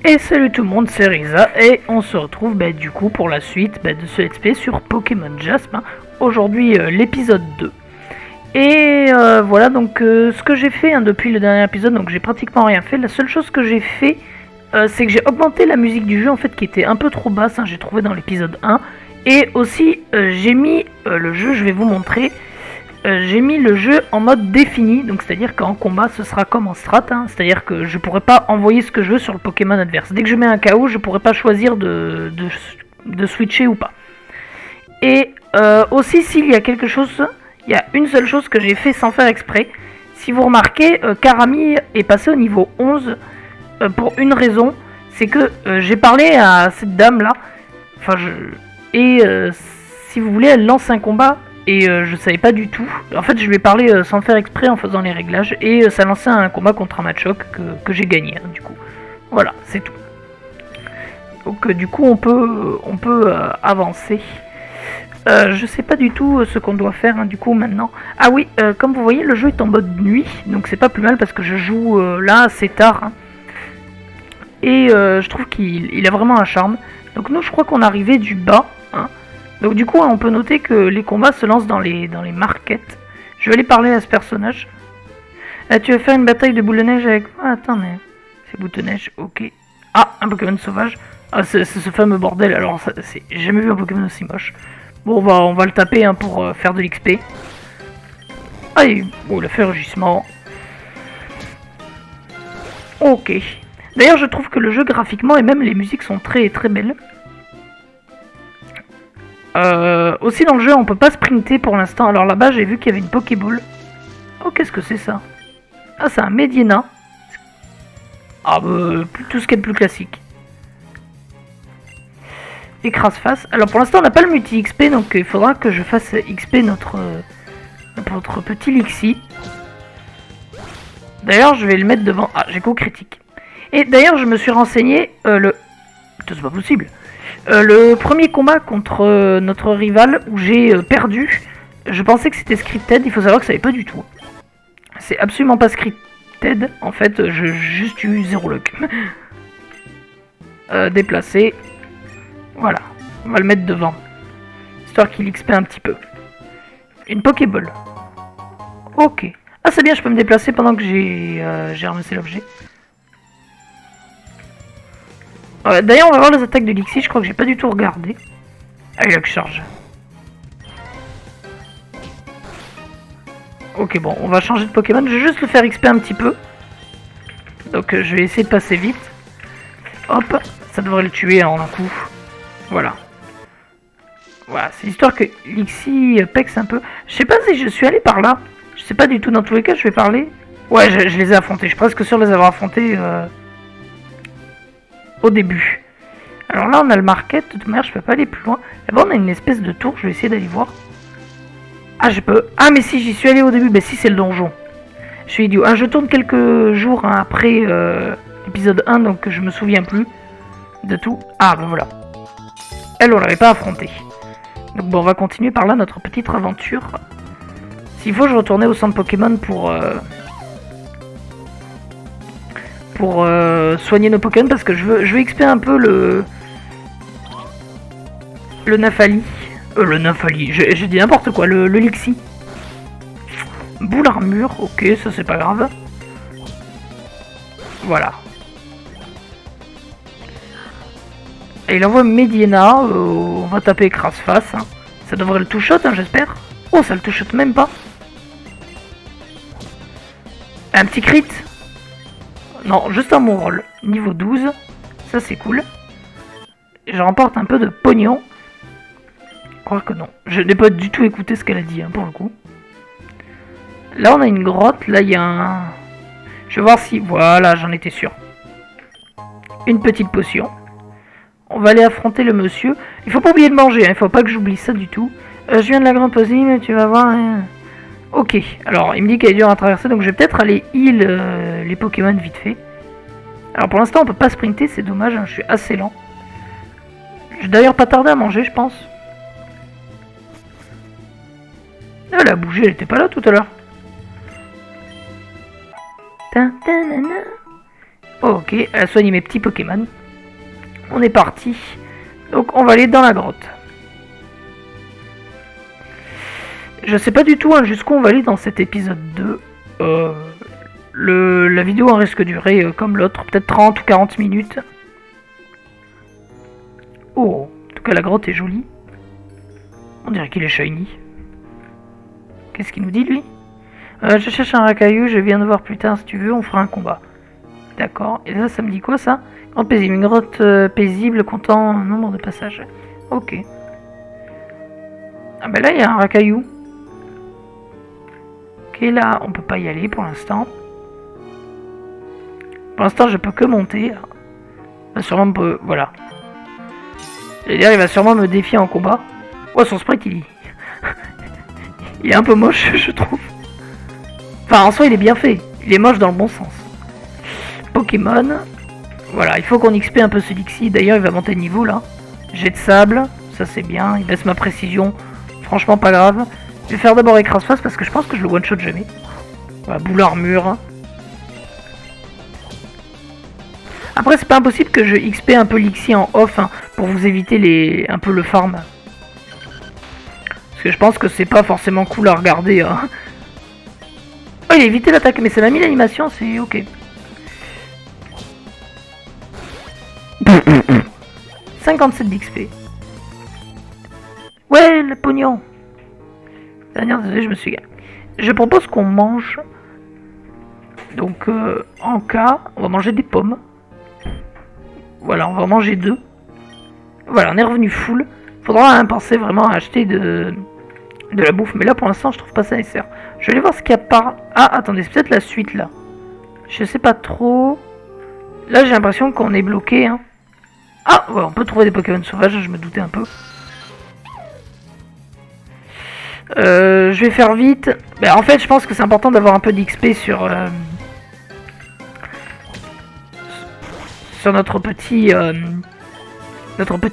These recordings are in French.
Et salut tout le monde, c'est Riza et on se retrouve du coup pour la suite de ce let's play sur Pokémon Jasp. Aujourd'hui l'épisode 2. Et voilà donc ce que j'ai fait depuis le dernier épisode, donc j'ai pratiquement rien fait. La seule chose que j'ai fait c'est que j'ai augmenté la musique du jeu en fait qui était un peu trop basse, j'ai trouvé dans l'épisode 1. Et aussi j'ai mis le jeu, je vais vous montrer. J'ai mis le jeu en mode défini, donc c'est-à-dire qu'en combat ce sera comme en strat, c'est-à-dire que je pourrai pas envoyer ce que je veux sur le Pokémon adverse. Dès que je mets un KO, je pourrai pas choisir de switcher ou pas. Et aussi s'il y a quelque chose, il y a une seule chose que j'ai fait sans faire exprès. Si vous remarquez, Karami est passé au niveau 11 pour une raison, c'est que j'ai parlé à cette dame là, si vous voulez elle lance un combat. Et je savais pas du tout. En fait, je lui ai parlé sans faire exprès en faisant les réglages. Et ça lançait un combat contre un Machoke que j'ai gagné, du coup. Voilà, c'est tout. Donc du coup, on peut avancer. Je sais pas du tout ce qu'on doit faire, du coup, maintenant. Ah oui, comme vous voyez, le jeu est en mode nuit. Donc c'est pas plus mal parce que je joue là assez tard. Et je trouve qu'il a vraiment un charme. Donc nous, je crois qu'on arrivait du bas. Donc du coup, on peut noter que les combats se lancent dans les markets. Je vais aller parler à ce personnage. Tu vas faire une bataille de boule de neige avec moi? Attends, mais... c'est boule de neige, ok. Ah, un Pokémon sauvage. Ah, c'est ce fameux bordel, alors j'ai jamais vu un Pokémon aussi moche. Bon, on va le taper pour faire de l'XP. Ah, il a fait rugissement. Ok. D'ailleurs, je trouve que le jeu graphiquement et même les musiques sont très très belles. Aussi dans le jeu on peut pas sprinter pour l'instant. Alors là-bas j'ai vu qu'il y avait une Pokéball. Oh, qu'est-ce que c'est ça? Ah, c'est un Mediena. Ah tout ce qui est plus classique. Écrase face. Alors pour l'instant on n'a pas le multi XP, donc il faudra que je fasse XP notre petit Lixie. D'ailleurs je vais le mettre devant. Ah, j'ai coup critique. Et d'ailleurs je me suis renseigné c'est pas possible. Le premier combat contre notre rival où j'ai perdu, je pensais que c'était scripted, il faut savoir que ça n'est pas du tout. C'est absolument pas scripted, en fait, j'ai juste eu 0 luck. Déplacer. Voilà, on va le mettre devant. Histoire qu'il XP un petit peu. Une Pokéball. Ok. Ah, c'est bien, je peux me déplacer pendant que j'ai ramassé l'objet. D'ailleurs, on va voir les attaques de Lixie, je crois que j'ai pas du tout regardé. Ah, il a que charge. Ok, bon, on va changer de Pokémon. Je vais juste le faire XP un petit peu. Donc, je vais essayer de passer vite. Hop, ça devrait le tuer en un coup. Voilà. Voilà, c'est l'histoire que Lixie pexe un peu. Je sais pas si je suis allé par là. Je sais pas du tout, dans tous les cas, je vais parler. Ouais, je les ai affrontés. Je suis presque sûr de les avoir affrontés au début. Alors là on a le market, de toute manière je peux pas aller plus loin. Là-bas on a une espèce de tour, je vais essayer d'aller voir. Ah, je peux... Ah, mais si, j'y suis allé au début, si c'est le donjon. Je suis idiot. Je tourne quelques jours après l'épisode 1, donc je me souviens plus de tout. Ah, voilà. Elle, on l'avait pas affrontée. Donc bon, on va continuer par là notre petite aventure. S'il faut, je retournais au centre Pokémon pour soigner nos Pokémon, parce que je veux XP un peu le Nafali. Le Nafali, j'ai dit n'importe quoi, le Lixie. Boule armure, ok, ça c'est pas grave. Voilà. Et il envoie Mediena, on va taper écrase face. Ça devrait le two-shot, j'espère. Oh, ça le two-shot même pas. Un petit crit. Non, juste un bon roll. Niveau 12. Ça, c'est cool. Je remporte un peu de pognon. Je crois que non. Je n'ai pas du tout écouté ce qu'elle a dit, pour le coup. Là, on a une grotte. Là, il y a un... Je vais voir si... Voilà, j'en étais sûr. Une petite potion. On va aller affronter le monsieur. Il faut pas oublier de manger, il faut pas que j'oublie ça du tout. Je viens de la grande posie, mais tu vas voir... Ok, alors il me dit qu'elle est dure à traverser, donc je vais peut-être aller heal les Pokémon vite fait. Alors pour l'instant on peut pas sprinter, c'est dommage, je suis assez lent. Je vais d'ailleurs pas tarder à manger, je pense. Elle a bougé, elle était pas là tout à l'heure. Ok, elle a soigné mes petits Pokémon. On est parti. Donc on va aller dans la grotte. Je sais pas du tout hein, jusqu'où on va aller dans cet épisode 2. La vidéo en risque de durer comme l'autre, peut-être 30 ou 40 minutes. Oh, en tout cas la grotte est jolie. On dirait qu'il est shiny. Qu'est-ce qu'il nous dit lui? Je cherche un racaillou, je viens de voir plus tard, si tu veux, on fera un combat. D'accord, et là ça me dit quoi ça? Grotte paisible, une grotte paisible comptant un nombre de passages. Ok. Ah bah là il y a un racaillou. Ok, là on peut pas y aller pour l'instant. Pour l'instant je peux que monter. Il va sûrement me... Voilà. Il va sûrement me défier en combat. Oh son sprite il est un peu moche je trouve. Enfin en soi il est bien fait. Il est moche dans le bon sens. Pokémon. Voilà, il faut qu'on XP un peu ce Lixi. D'ailleurs, il va monter de niveau là. Jet de sable, ça c'est bien. Il baisse ma précision. Franchement, pas grave. Je vais faire d'abord écrase-face parce que je pense que je le one-shot jamais. Voilà, boule armure. Après, c'est pas impossible que je XP un peu Lixi en off hein, pour vous éviter un peu le farm. Parce que je pense que c'est pas forcément cool à regarder. Hein. Oh, il a évité l'attaque, mais ça m'a mis l'animation, c'est ok. 57 d'XP. Ouais, le pognon. Désolé, je me suis gagné. Je propose qu'on mange. Donc, en cas, on va manger des pommes. Voilà, on va manger 2. Voilà, on est revenu full. Faudra penser vraiment à acheter de la bouffe. Mais là, pour l'instant, je trouve pas ça nécessaire. Je vais aller voir ce qu'il y a par... Ah, attendez, c'est peut-être la suite, là. Je sais pas trop. Là, j'ai l'impression qu'on est bloqué, hein. Ah, ouais, on peut trouver des Pokémon sauvages, je me doutais un peu. Je vais faire vite. En fait, je pense que c'est important d'avoir un peu d'XP sur notre petit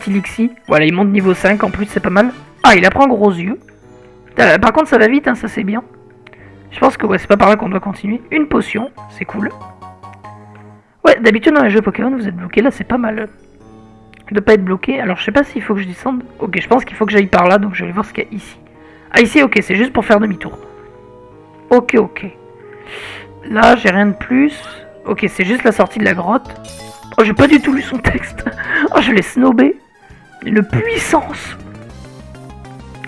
Lixi. Voilà, il monte niveau 5 en plus, c'est pas mal. Ah, il apprend gros yeux. Par contre, ça va vite, hein, ça c'est bien. Je pense que ouais, c'est pas par là qu'on doit continuer. Une potion, c'est cool. Ouais, d'habitude dans les jeux Pokémon, vous êtes bloqué, là c'est pas mal. De pas être bloqué. Alors je sais pas s'il faut que je descende. Ok, je pense qu'il faut que j'aille par là, donc je vais voir ce qu'il y a ici. Ah ici, ok, c'est juste pour faire demi-tour. Ok, ok. Là, j'ai rien de plus. Ok, c'est juste la sortie de la grotte. Oh, j'ai pas du tout lu son texte. Oh, je l'ai snobé. Une puissance.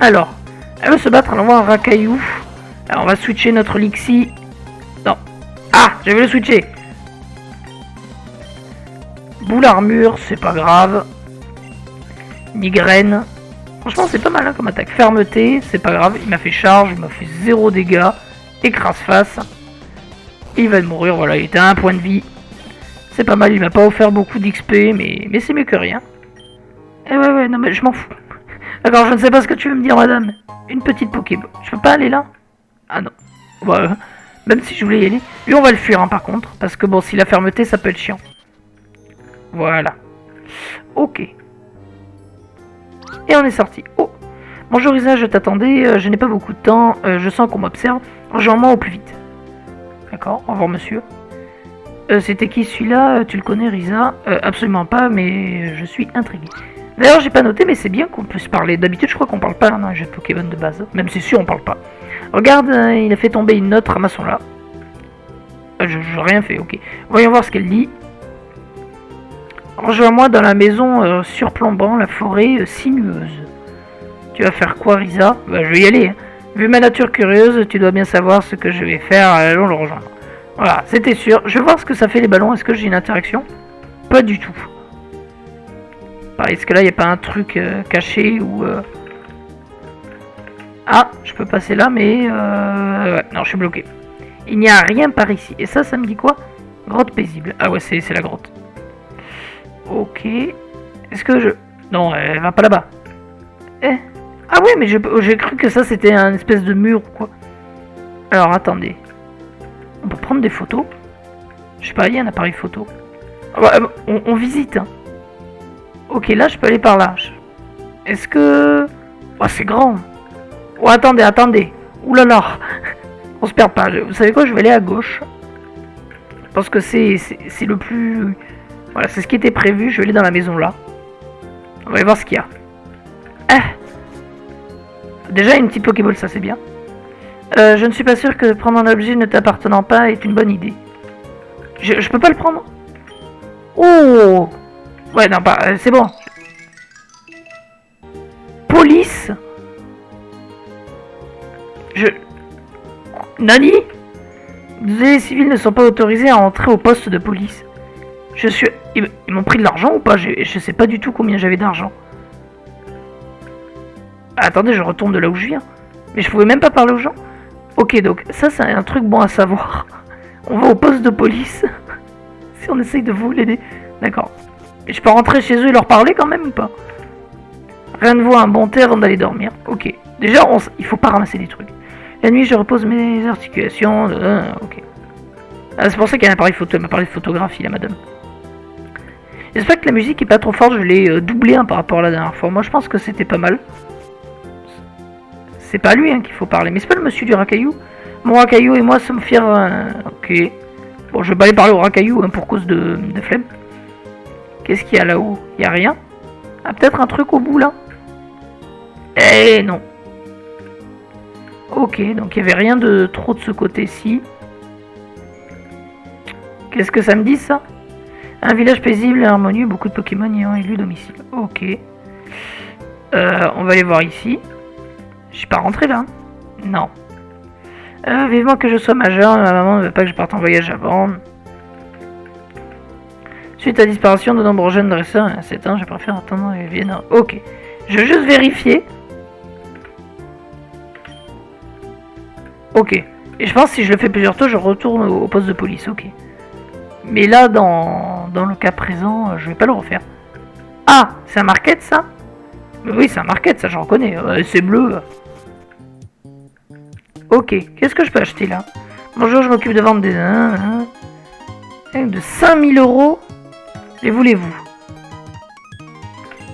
Alors, elle veut se battre, elle envoie un racaillou. Alors on va switcher notre Lixi. Non. Ah, j'avais le switcher. Boule armure, c'est pas grave. Migraine. Franchement, c'est pas mal hein, comme attaque. Fermeté, c'est pas grave. Il m'a fait charge, il m'a fait 0 dégâts. Écrase-face. Il va mourir, voilà, il était à 1 point de vie. C'est pas mal, il m'a pas offert beaucoup d'XP, mais c'est mieux que rien. Eh ouais, non mais je m'en fous. D'accord, je ne sais pas ce que tu veux me dire, madame. Une petite Pokéball. Je peux pas aller là? Ah non. Ouais, même si je voulais y aller. Lui, on va le fuir, hein, par contre. Parce que bon, si la fermeté, ça peut être chiant. Voilà. Ok. Et on est sorti. Oh. Bonjour Isa, je t'attendais. Je n'ai pas beaucoup de temps. Je sens qu'on m'observe. Rejoins-moi au plus vite. D'accord, au revoir monsieur. C'était qui celui-là? Tu le connais, Risa? Absolument pas, mais je suis intrigué. D'ailleurs, j'ai pas noté, mais c'est bien qu'on puisse parler. D'habitude, je crois qu'on parle pas dans les jeux de Pokémon de base. Même c'est sûr, on parle pas. Regarde, il a fait tomber une note, ramassons-la. Je rien fait, ok. Voyons voir ce qu'elle dit. Rejoins-moi dans la maison surplombant la forêt sinueuse. Tu vas faire quoi, Risa? Bah, je vais y aller. Hein. Vu ma nature curieuse, tu dois bien savoir ce que je vais faire. Allons le rejoindre. Voilà, c'était sûr. Je vais voir ce que ça fait les ballons. Est-ce que j'ai une interaction? Pas du tout. Pareil, est-ce que là, il n'y a pas un truc caché ou... Ah, je peux passer là, mais... Ouais, non, je suis bloqué. Il n'y a rien par ici. Et ça me dit quoi? Grotte paisible. Ah ouais, c'est la grotte. Ok. Est-ce que je... Non, elle va pas là-bas. Eh. Ah ouais, mais j'ai cru que ça, c'était un espèce de mur ou quoi. Alors, attendez. On peut prendre des photos. Je sais pas, il y a un appareil photo. On visite. Hein. Ok, là, je peux aller par là. Est-ce que... Oh, c'est grand. Oh, attendez. Ouh là là. On se perd pas. Vous savez quoi, je vais aller à gauche. Je pense que c'est le plus... Voilà, c'est ce qui était prévu. Je vais aller dans la maison là. On va aller voir ce qu'il y a. Ah, déjà une petite Pokéball, ça c'est bien. Je ne suis pas sûr que prendre un objet ne t'appartenant pas est une bonne idée. Je peux pas le prendre? Oh! Ouais, non, pas... c'est bon. Police? Nani? Les civils ne sont pas autorisés à entrer au poste de police. Ils m'ont pris de l'argent ou pas? Je sais pas du tout combien j'avais d'argent. Ah, attendez, je retourne de là où je viens. Mais je pouvais même pas parler aux gens. Ok, donc ça c'est un truc bon à savoir. On va au poste de police. Si on essaye de vous l'aider. D'accord. Et je peux rentrer chez eux et leur parler quand même ou pas? Rien ne vaut un bon thé avant d'aller dormir. Ok. Déjà, il faut pas ramasser des trucs. La nuit, je repose mes articulations. Ok. Ah, c'est pour ça qu'il y a un appareil photo. Elle m'a parlé de photographie, la madame. J'espère que la musique est pas trop forte. Je l'ai doublé par rapport à la dernière fois. Moi, je pense que c'était pas mal. C'est pas lui qu'il faut parler. Mais c'est pas le monsieur du racaillou. Mon racaillou et moi sommes fiers. Ok. Bon, je vais pas aller parler au racaillou pour cause de flemme. Qu'est-ce qu'il y a là-haut? Il y a rien? Ah, peut-être un truc au bout là? Eh non. Ok, donc il y avait rien de trop de ce côté-ci. Qu'est-ce que ça me dit ça? Un village paisible et harmonieux, beaucoup de Pokémon y ont élu domicile. Ok. On va aller voir ici. Je suis pas rentré là? Non. Vivement que je sois majeur, ma maman ne veut pas que je parte en voyage avant. Suite à la disparition de nombreux jeunes dresseurs à 7 ans, je préfère attendre qu'ils viennent. Ok. Je vais juste vérifier. Ok. Et je pense que si je le fais plusieurs fois, je retourne au poste de police. Ok. Mais là, dans le cas présent, je vais pas le refaire. Ah, c'est un market ça? Mais oui, c'est un market, ça je reconnais. C'est bleu. Ok, qu'est-ce que je peux acheter là? Bonjour, je m'occupe de vendre des... de 5000 €. Les voulez-vous?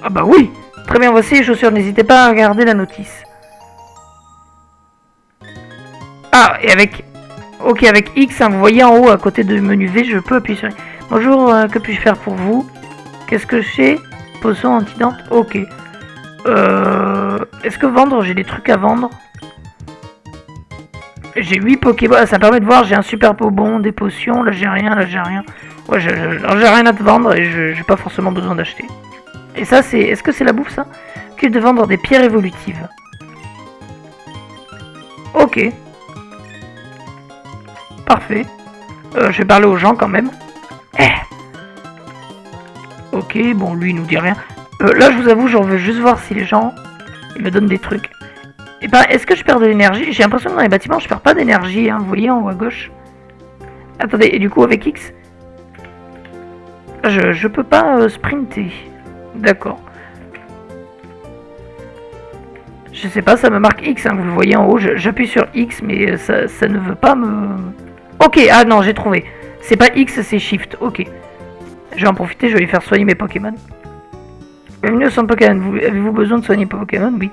Ah bah oui. Très bien, voici les chaussures. N'hésitez pas à regarder la notice. Ah, et avec... Ok, avec X, vous voyez en haut, à côté du menu V, je peux appuyer sur... Bonjour, que puis-je faire pour vous? Qu'est-ce que j'ai? Potion antidente. Ok. Est-ce que vendre? J'ai des trucs à vendre. J'ai 8 Pokéballs, ça permet de voir, j'ai un super Pobon, des potions, là j'ai rien, là j'ai rien. Ouais, j'ai rien à te vendre et j'ai pas forcément besoin d'acheter. Et ça c'est... Est-ce que c'est la bouffe ça? Occupe de vendre des pierres évolutives. Ok. Parfait. Je vais parler aux gens quand même. Ok, bon lui il nous dit rien. Là je vous avoue, j'en veux juste voir si les gens ils me donnent des trucs. Et ben, est-ce que je perds de l'énergie? J'ai l'impression que dans les bâtiments, je perds pas d'énergie, vous voyez en haut à gauche. Attendez, et du coup, avec X, je peux pas sprinter. D'accord. Je sais pas, ça me marque X, vous le voyez en haut, j'appuie sur X, mais ça ne veut pas me... Ok, ah non, j'ai trouvé. C'est pas X, c'est Shift, ok. Je vais en profiter, je vais aller faire soigner mes Pokémon. Bienvenue au centre Pokémon, avez-vous besoin de soigner Pokémon? Oui.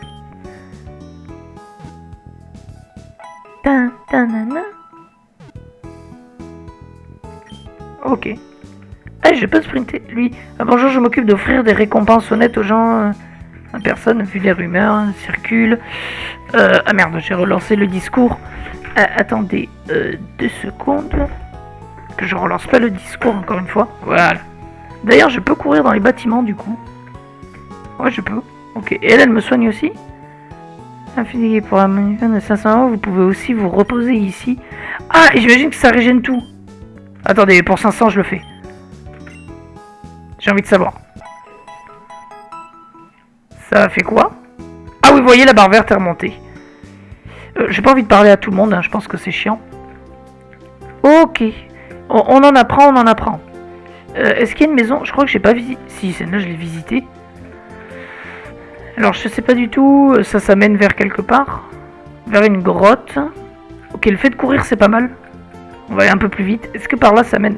Ok. Ah, je peux sprinter, lui. Ah, bonjour, je m'occupe d'offrir des récompenses honnêtes aux gens. Personne, vu les rumeurs, circulent. Ah merde, j'ai relancé le discours. Attendez 2 secondes. Que je relance pas le discours encore une fois. Voilà. D'ailleurs, je peux courir dans les bâtiments du coup. Ouais, je peux. Ok. Et elle me soigne aussi? Infini pour un munition de 500 €, vous pouvez aussi vous reposer ici. Ah, et j'imagine que ça régène tout. Attendez, pour 500, je le fais. J'ai envie de savoir. Ça fait quoi? Ah oui, vous voyez, la barre verte est remontée. J'ai pas envie de parler à tout le monde, je pense que c'est chiant. Ok. On en apprend, on en apprend. Est-ce qu'il y a une maison? Je crois que j'ai pas visité. Si, celle-là, je l'ai visitée. Alors je sais pas du tout, ça mène vers quelque part. Vers une grotte. Ok, le fait de courir c'est pas mal. On va aller un peu plus vite. Est-ce que par là ça mène...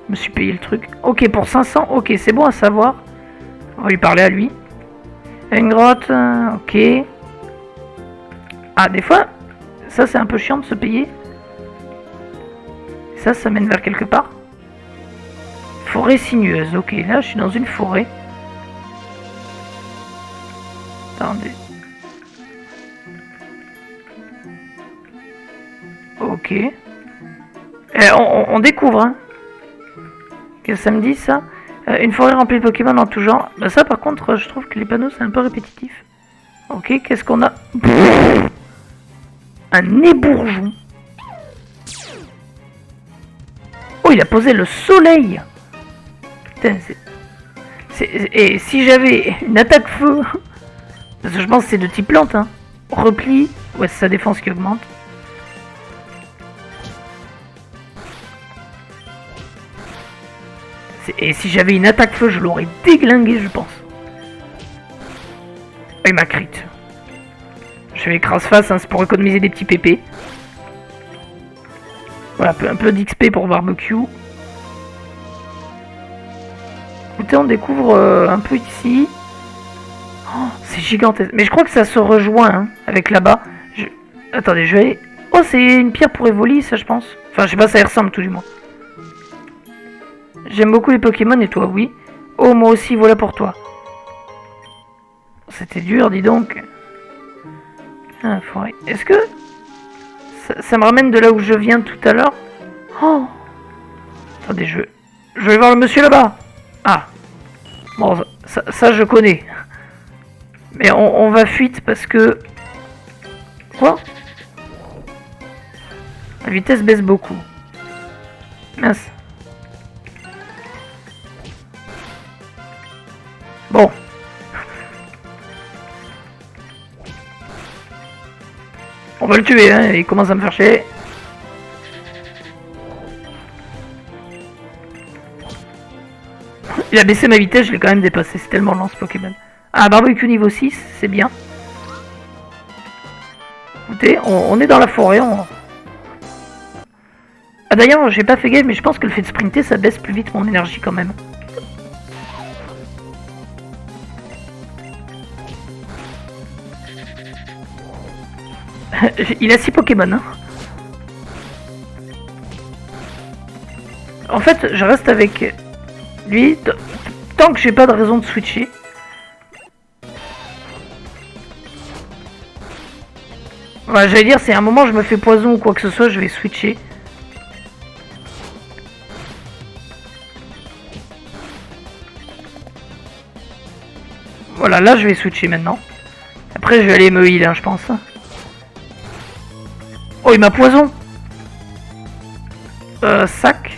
Je me suis payé le truc. Ok, pour 500, ok, c'est bon à savoir. On va lui parler à lui. Une grotte, ok. Ah, des fois, ça c'est un peu chiant de se payer. Ça mène vers quelque part. Forêt sinueuse. Ok, là, je suis dans une forêt. Attendez. Ok. On découvre, hein. Qu'est-ce que ça me dit, ça? Une forêt remplie de Pokémon en tout genre. Bah ça, par contre, je trouve que les panneaux, c'est un peu répétitif. Ok, qu'est-ce qu'on a? Un ébourgeon. Oh, il a posé le soleil. Putain, et si j'avais une attaque feu... Parce que je pense que c'est de type plante, hein. Repli. Ouais, c'est sa défense qui augmente. Et si j'avais une attaque feu, je l'aurais déglingué, je pense. Oh, il m'a crit. Je vais écrase face, hein, c'est pour économiser des petits pépés. Voilà, un peu d'XP pour barbecue. Écoutez, on découvre un peu ici. Oh, c'est gigantesque. Mais je crois que ça se rejoint hein, avec là-bas. Attendez, je vais aller... Oh, c'est une pierre pour Evoli, ça, je pense. Enfin, je sais pas, ça y ressemble tout du moins. J'aime beaucoup les Pokémon et toi, oui. Oh, moi aussi, voilà pour toi. C'était dur, dis donc. Ah, forêt. Est-ce que... Ça me ramène de là où je viens tout à l'heure. Oh. Attendez, je vais voir le monsieur là-bas. Ah. Bon, ça je connais. Mais on va fuite parce que... Quoi? La vitesse baisse beaucoup. Mince. Bon. On va le tuer, hein, il commence à me faire chier. Il a baissé ma vitesse, je l'ai quand même dépassé, c'est tellement lent ce Pokémon. Ah, barbecue niveau 6, c'est bien. Écoutez, on est dans la forêt, Ah d'ailleurs, j'ai pas fait gaffe, mais je pense que le fait de sprinter, ça baisse plus vite mon énergie quand même. Il a 6 Pokémon, hein. En fait, je reste avec lui tant que j'ai pas de raison de switcher. Voilà, j'allais dire, c'est un moment je me fais poison ou quoi que ce soit, je vais switcher. Voilà, là je vais switcher maintenant. Après je vais aller me heal, hein, je pense. Oh, il m'a poison. Sac.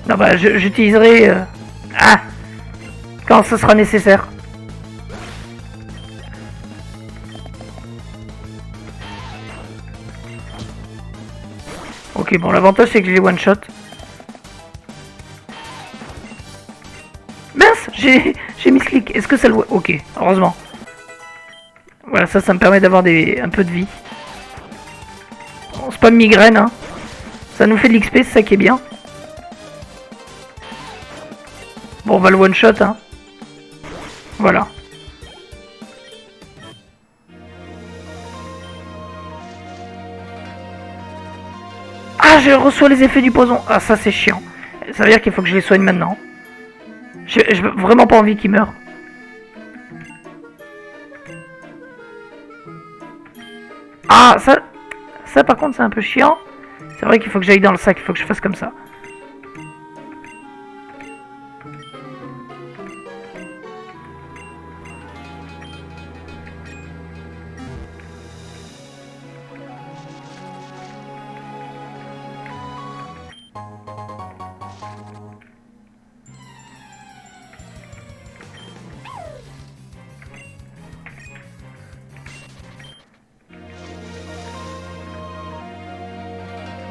Non bah j'utiliserai... Ah, quand ce sera nécessaire. Ok, bon, l'avantage c'est que j'ai one shot. Mince, j'ai mis clic. Est-ce que ça le voit? Ok, heureusement. Voilà, ça me permet d'avoir un peu de vie. On spam migraine, hein. Ça nous fait de l'XP, c'est ça qui est bien. Bon, on va le one shot, hein. Voilà. Ah, je reçois les effets du poison. Ah, ça c'est chiant. Ça veut dire qu'il faut que je les soigne maintenant. J'ai vraiment pas envie qu'il meure. Ah, ça par contre c'est un peu chiant. C'est vrai qu'il faut que j'aille dans le sac, il faut que je fasse comme ça.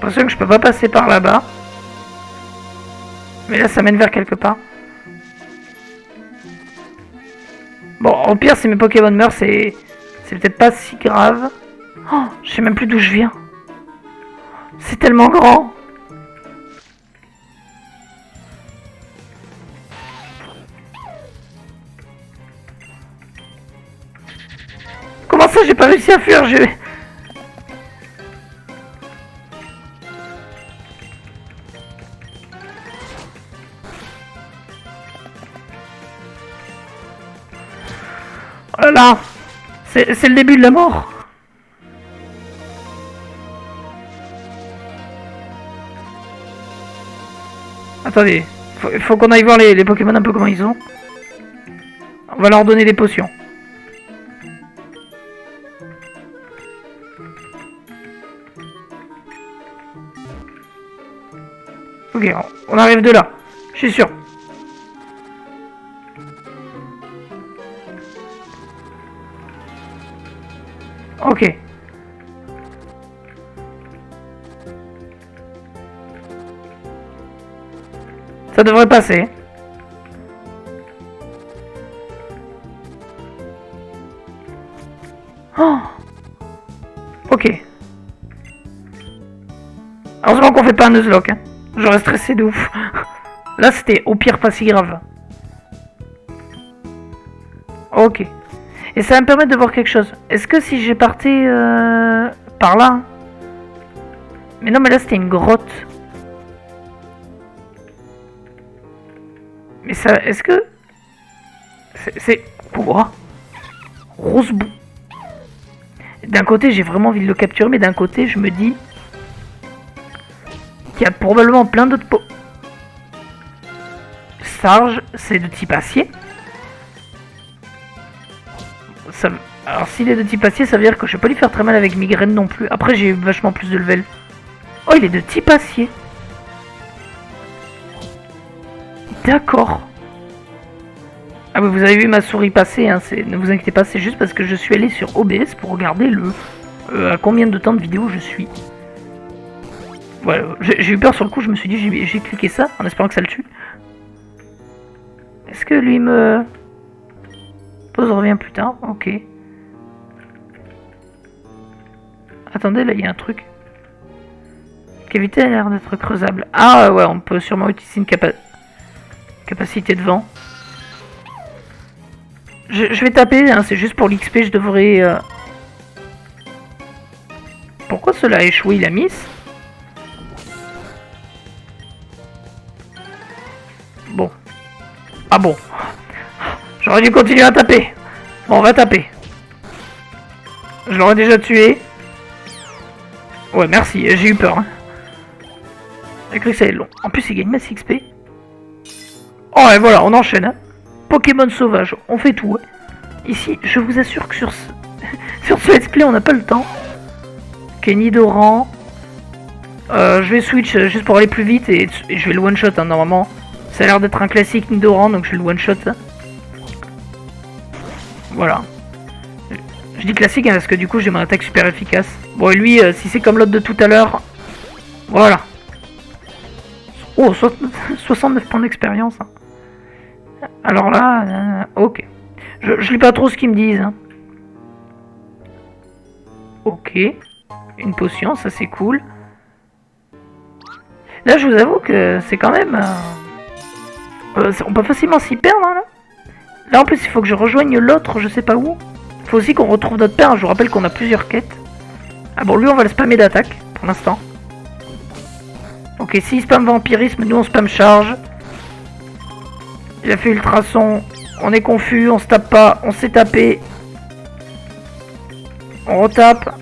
J'ai l'impression que je peux pas passer par là-bas. Mais là ça mène vers quelque part. Bon, au pire si mes Pokémon meurent, c'est peut-être pas si grave. Oh, je sais même plus d'où je viens. C'est tellement grand. Comment ça j'ai pas réussi à fuir? Oh là là. C'est le début de la mort. Attendez. Faut qu'on aille voir les Pokémon un peu comment ils sont. On va leur donner des potions. Ok, on arrive de là. Je suis sûr. Ok. Ça devrait passer. Oh. Ok. Heureusement qu'on fait pas un Nuzlocke. Hein. J'aurais stressé de ouf. Là, c'était au pire pas si grave. Ok. Et ça va me permettre de voir quelque chose. Est-ce que si j'ai parté par là... Mais non, mais là, c'était une grotte. Mais ça... Est-ce que... C'est... Quoi? Rosebou. D'un côté, j'ai vraiment envie de le capturer, mais d'un côté, je me dis... qu'il y a probablement plein d'autres pots. Sarge, c'est de type acier. Ça... Alors s'il est de type acier, ça veut dire que je vais pas lui faire très mal avec migraine non plus. Après j'ai vachement plus de level. Oh, il est de type acier. D'accord. Ah oui, vous avez vu ma souris passer, hein, ne vous inquiétez pas, c'est juste parce que je suis allé sur OBS pour regarder à combien de temps de vidéo je suis. Voilà, j'ai eu peur sur le coup, je me suis dit j'ai cliqué ça en espérant que ça le tue. Est-ce que lui me... Pause revient plus tard, ok. Attendez, là il y a un truc. Cavité a l'air d'être creusable. Ah ouais, on peut sûrement utiliser une capacité de vent. Je vais taper, hein, c'est juste pour l'XP, je devrais... Pourquoi cela a échoué, il a mis? Bon. Ah bon. J'aurais dû continuer à taper. Bon, on va taper. Je l'aurais déjà tué. Ouais, merci, j'ai eu peur. Hein. J'ai cru que ça allait être long. En plus, il gagne masse XP. Oh, et voilà, on enchaîne. Hein. Pokémon sauvage, on fait tout. Hein. Ici, je vous assure que sur ce let's play, on n'a pas le temps. Kenny Doran. Je vais switch juste pour aller plus vite et je vais le one-shot, hein, normalement. Ça a l'air d'être un classique Nidoran, donc je vais le one-shot. Hein. Voilà. Je dis classique hein, parce que du coup j'ai mon attaque super efficace. Bon et lui, si c'est comme l'autre de tout à l'heure, voilà. Oh, 69 points d'expérience. Hein. Alors là, ok. Je lis pas trop ce qu'ils me disent. Hein. Ok. Une potion, ça c'est cool. Là je vous avoue que c'est quand même... on peut facilement s'y perdre hein, là. Là en plus il faut que je rejoigne l'autre, je sais pas où. Il faut aussi qu'on retrouve notre père, je vous rappelle qu'on a plusieurs quêtes. Ah bon, lui on va le spammer d'attaque, pour l'instant. Ok, s'il spam vampirisme, nous on spam charge. Il a fait ultrason, on est confus, on se tape pas, on s'est tapé. On retape.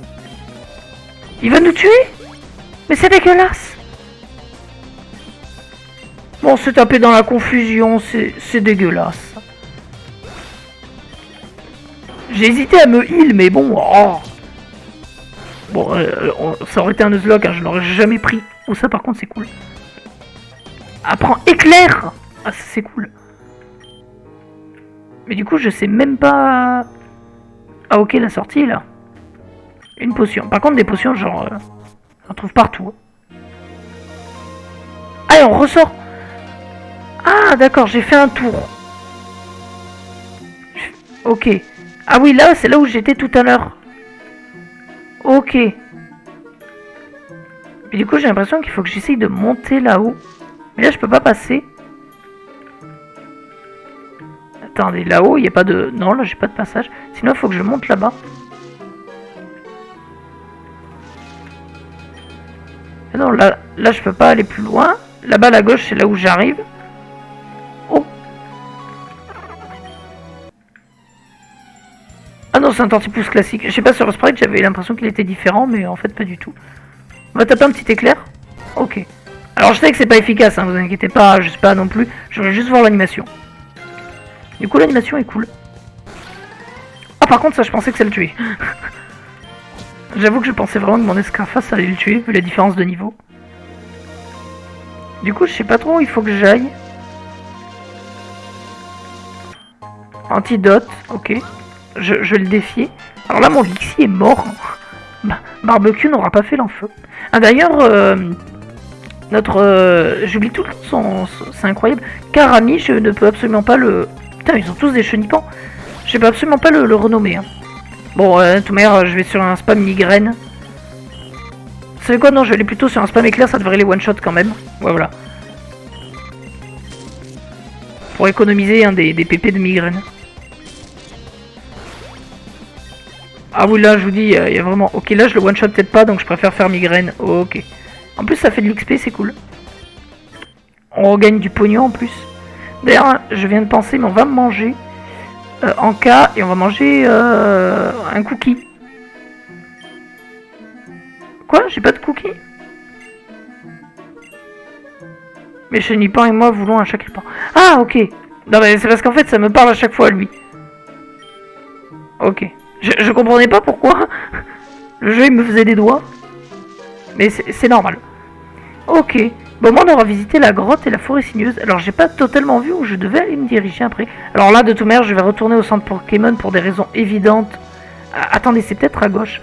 Il va nous tuer? Mais c'est dégueulasse. Bon, on s'est tapé dans la confusion, c'est dégueulasse. J'ai hésité à me heal, mais bon... Oh. Bon, ça aurait été un Nuzlocke, hein, je l'aurais jamais pris. Oh, ça par contre, c'est cool. Apprends éclair. Ah, ça c'est cool. Mais du coup, je sais même pas... Ah, ok, la sortie, là. Une potion. Par contre, des potions, genre... on trouve partout. Allez, on ressort. Ah, d'accord, j'ai fait un tour. Ok. Ah oui, là, c'est là où j'étais tout à l'heure. Ok. Mais du coup, j'ai l'impression qu'il faut que j'essaye de monter là-haut. Mais là, je peux pas passer. Attendez, là-haut, il n'y a pas de... Non, là, j'ai pas de passage. Sinon, il faut que je monte là-bas. Non, là, je peux pas aller plus loin. Là-bas, à la gauche, c'est là où j'arrive. Oh. Ah non, c'est un tortipousse classique. Je sais pas, sur le sprite, j'avais l'impression qu'il était différent, mais en fait, pas du tout. On va taper un petit éclair. Ok. Alors, je sais que c'est pas efficace, hein, vous inquiétez pas, je sais pas non plus. Je voulais juste voir l'animation. Du coup, l'animation est cool. Ah, par contre, ça, je pensais que ça le tuait. J'avoue que je pensais vraiment que mon escarface allait le tuer, vu la différence de niveau. Du coup, je sais pas trop où il faut que j'aille. Antidote, ok. Je vais le défier. Alors là, mon Lixie est mort. Barbecue n'aura pas fait l'enfeu. Ah d'ailleurs, j'oublie tout son... C'est incroyable. Karami, je ne peux absolument pas le... Putain, ils ont tous des chenipans. Je peux absolument pas le renommer. Hein. Bon, tout manière, je vais sur un spam migraine. Vous savez quoi? Non, je vais aller plutôt sur un spam éclair, ça devrait les one-shot quand même. Ouais, voilà. Pour économiser des PP de migraine. Ah oui, là, je vous dis, il y a vraiment... Ok, là, je le one-shot peut-être pas, donc je préfère faire migraine. Ok. En plus, ça fait de l'XP, c'est cool. On regagne du pognon en plus. D'ailleurs, je viens de penser, mais on va manger en cas, et on va manger un cookie. Quoi? J'ai pas de cookie? Mais Chenipan et moi voulons un chaque repas. Ah, ok. Non, mais c'est parce qu'en fait, ça me parle à chaque fois, lui. Ok. Je comprenais pas pourquoi le jeu il me faisait des doigts. Mais c'est normal. Ok. Bon, moi on aura visité la grotte et la forêt sinueuse. Alors j'ai pas totalement vu où je devais aller me diriger après. Alors là, de toute manière, je vais retourner au centre Pokémon pour des raisons évidentes. Ah, attendez, c'est peut-être à gauche.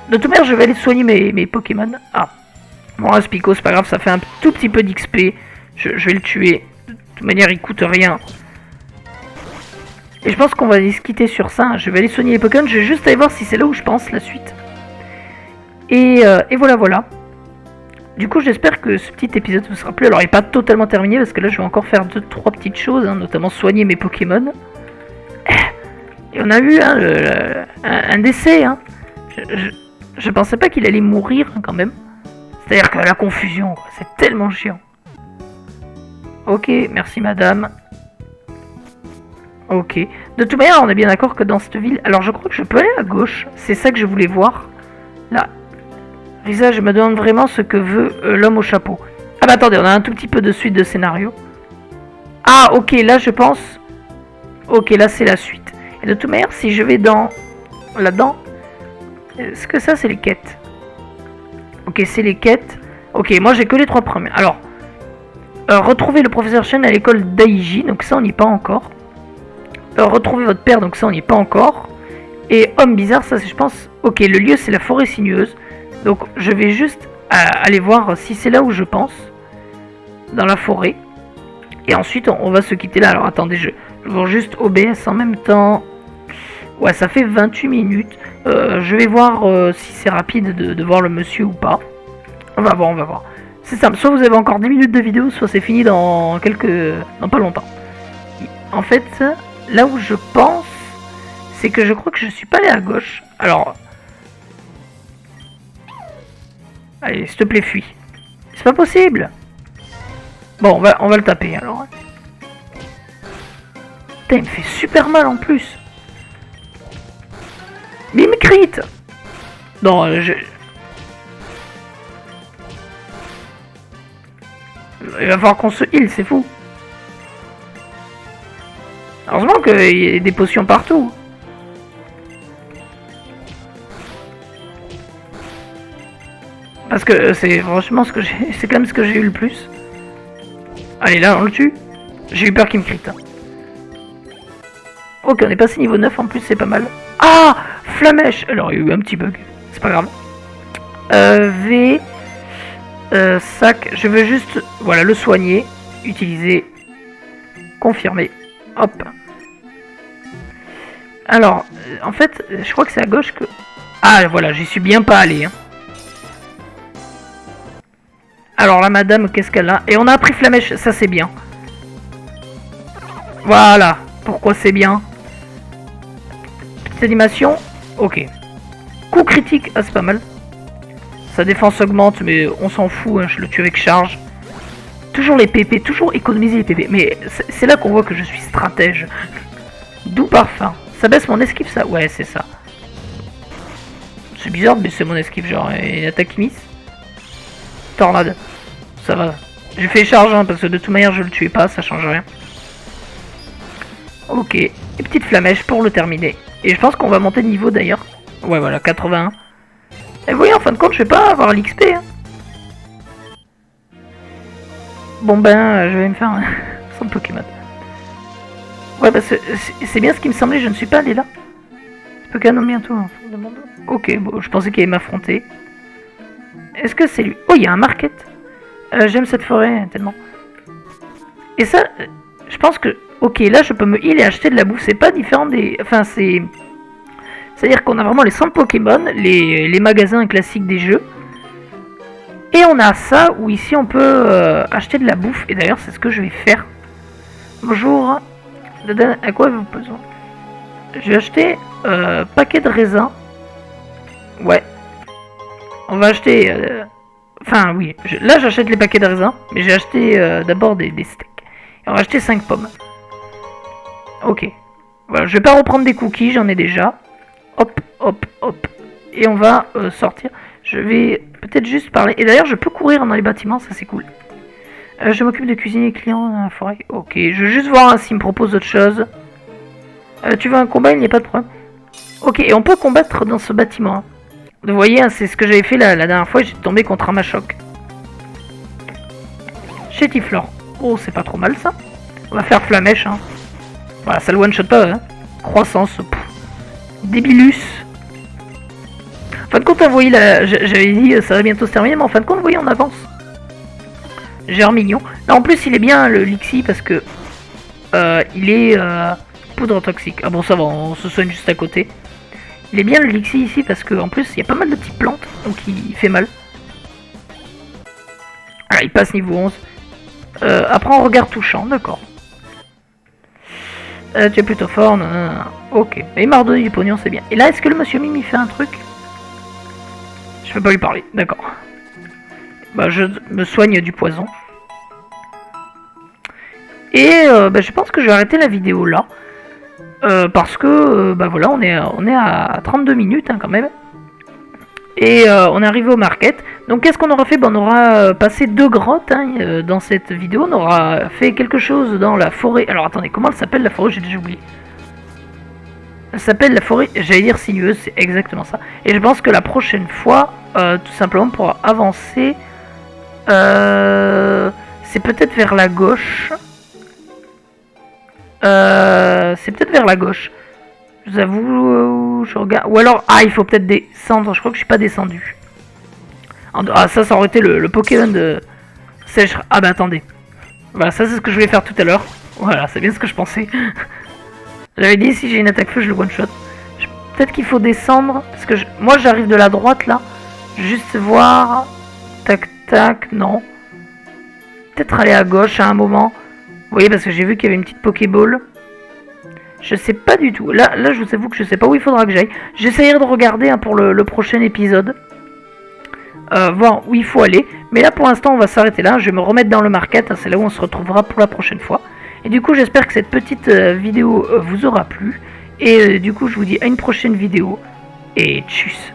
De toute manière, je vais aller soigner mes Pokémon. Ah. Bon, un Spico, c'est pas grave, ça fait un tout petit peu d'XP. Je vais le tuer. De toute manière, il coûte rien. Et je pense qu'on va aller se quitter sur ça. Je vais aller soigner les Pokémon. Je vais juste aller voir si c'est là où je pense la suite. Et voilà. Du coup, j'espère que ce petit épisode vous sera plu. Alors, il n'est pas totalement terminé parce que là, je vais encore faire 2-3 petites choses, hein, notamment soigner mes Pokémon. Et on a eu un décès. Hein. Je pensais pas qu'il allait mourir hein, quand même. C'est-à-dire que la confusion, c'est tellement chiant. Ok, merci madame. Ok. De toute manière, on est bien d'accord que dans cette ville... Alors, je crois que je peux aller à gauche. C'est ça que je voulais voir. Là. Risa, je me demande vraiment ce que veut l'homme au chapeau. Ah bah attendez, on a un tout petit peu de suite de scénario. Ah, ok, là, je pense... Ok, là, c'est la suite. Et de toute manière, si je vais dans... Là-dedans... Est-ce que ça, c'est les quêtes? Ok, c'est les quêtes. Ok, moi, j'ai que les 3 premiers. Alors... retrouver le professeur Chen à l'école d'Aiji. Donc ça, on n'y est pas encore. Retrouver votre père, donc ça on n'y est pas encore. Et homme bizarre, ça c'est je pense... Ok, le lieu c'est la forêt sinueuse. Donc je vais juste aller voir si c'est là où je pense. Dans la forêt. Et ensuite on va se quitter là. Alors attendez, je vais juste OBS en même temps. Ouais, ça fait 28 minutes. Je vais voir si c'est rapide de voir le monsieur ou pas. On va voir. C'est simple, soit vous avez encore 10 minutes de vidéo, soit c'est fini dans pas longtemps. En fait... Là où je pense, c'est que je crois que je suis pas allé à gauche. Alors... Allez, s'il te plaît, fuis. C'est pas possible. Bon, on va le taper, alors. Putain, il me fait super mal, en plus. Mais il me crit. Non, il va falloir qu'on se heal, c'est fou. Heureusement qu'il y a des potions partout. Parce que c'est franchement ce que j'ai. C'est quand même ce que j'ai eu le plus. Allez, là, on le tue. J'ai eu peur qu'il me crit. Hein. Ok, on est passé niveau 9 en plus, c'est pas mal. Ah, Flamèche. Alors, il y a eu un petit bug. C'est pas grave. V. Sac. Je veux juste. Voilà, le soigner. Utiliser. Confirmer. Hop. Alors, en fait, je crois que c'est à gauche que... Ah, voilà, j'y suis bien pas allé. Hein. Alors, la madame, qu'est-ce qu'elle a? Et on a appris Flamèche, ça c'est bien. Voilà, pourquoi c'est bien. Petite animation, ok. Coup critique, ah c'est pas mal. Sa défense augmente, mais on s'en fout, hein, je le tue avec charge. Toujours les PP, toujours économiser les PP. Mais c'est là qu'on voit que je suis stratège. Doux parfum. Ça baisse mon esquive, ça? Ouais, c'est ça. c'est bizarre de baisser mon esquive, genre, et une attaque qui miss. Tornade. Ça va. J'ai fait charge, hein, parce que de toute manière, je le tuais pas, ça change rien. Ok. Et petite flamèche pour le terminer. Et je pense qu'on va monter de niveau d'ailleurs. Ouais, voilà, 81. Et vous voyez, en fin de compte, je vais pas avoir l'XP. Hein. Bon ben, je vais me faire un son Pokémon. Ouais, parce que c'est bien ce qui me semblait, je ne suis pas allé là. Je peux canon bientôt. Hein. Ok, bon, je pensais qu'il allait m'affronter. Est-ce que c'est lui? Oh, il y a un market. J'aime cette forêt tellement. Et ça, je pense que... Ok, là, je peux me heal et acheter de la bouffe. C'est pas différent des... Enfin, c'est... C'est-à-dire qu'on a vraiment les centres Pokémon, les magasins classiques des jeux. Et on a ça, où ici, on peut acheter de la bouffe. Et d'ailleurs, c'est ce que je vais faire. Bonjour. À quoi avez-vous besoin? Je vais acheter paquet de raisins. Ouais. On va acheter... Enfin, oui. Là, j'achète les paquets de raisins. Mais j'ai acheté d'abord des steaks. Et on va acheter 5 pommes. Ok. Voilà, je vais pas reprendre des cookies, j'en ai déjà. Hop, hop, hop. Et on va sortir. Je vais peut-être juste parler. Et d'ailleurs, je peux courir dans les bâtiments, ça c'est cool. Je m'occupe de cuisiner les clients dans la forêt. Ok, je vais juste voir s'il me propose autre chose. Tu veux un combat, il n'y a pas de problème. Ok, et on peut combattre dans ce bâtiment. Vous voyez, hein, c'est ce que j'avais fait la dernière fois, j'ai tombé contre un Machoc. Chétiflore. Oh, c'est pas trop mal ça. On va faire Flamèche. Hein. Voilà, ça le one-shot pas. Hein. Croissance. Débilus. En fin de compte, vous voyez, j'avais dit ça va bientôt se terminer, mais en fin de compte, vous voyez, on avance. Germignon. Là, en plus, il est bien le Lixi parce que il est poudre toxique. Ah bon, ça va, on se soigne juste à côté. Il est bien le Lixi ici parce que en plus, il y a pas mal de petites plantes, donc il fait mal. Ah, il passe niveau 11. Après, on regarde touchant, d'accord. Tu es plutôt fort, non, non, non. Ok. Et il m'a redonné du pognon, c'est bien. Et là, est-ce que le monsieur Mimi fait un truc? Je peux pas lui parler, d'accord. Bah, je me soigne du poison. Et je pense que je vais arrêter la vidéo là. Parce que, bah voilà, on est à 32 minutes hein, quand même. Et on est arrivé au market. Donc qu'est-ce qu'on aura fait? On aura passé 2 grottes hein, dans cette vidéo. On aura fait quelque chose dans la forêt. Alors attendez, comment elle s'appelle la forêt? J'ai déjà oublié. Elle s'appelle la forêt, j'allais dire sinueuse, c'est exactement ça. Et je pense que la prochaine fois, tout simplement pour avancer, c'est peut-être vers la gauche. C'est peut-être vers la gauche. Je vous avoue, je regarde. Ou alors, ah, il faut peut-être descendre. Je crois que je suis pas descendu. Ah, ça aurait été le Pokémon de sèche. Ah, bah attendez. Voilà, ça c'est ce que je voulais faire tout à l'heure. Voilà, c'est bien ce que je pensais. J'avais dit si j'ai une attaque feu, je le one shot. Peut-être qu'il faut descendre. Parce que moi j'arrive de la droite là. Juste voir. Tac tac, non. Peut-être aller à gauche à un moment. Vous voyez, parce que j'ai vu qu'il y avait une petite Pokéball. Je sais pas du tout. Là, je vous avoue que je sais pas où il faudra que j'aille. J'essayerai de regarder hein, pour le prochain épisode. Voir où il faut aller. Mais là, pour l'instant, on va s'arrêter là. Je vais me remettre dans le market. Hein, c'est là où on se retrouvera pour la prochaine fois. Et du coup, j'espère que cette petite vidéo vous aura plu. Et du coup, je vous dis à une prochaine vidéo. Et tchuss!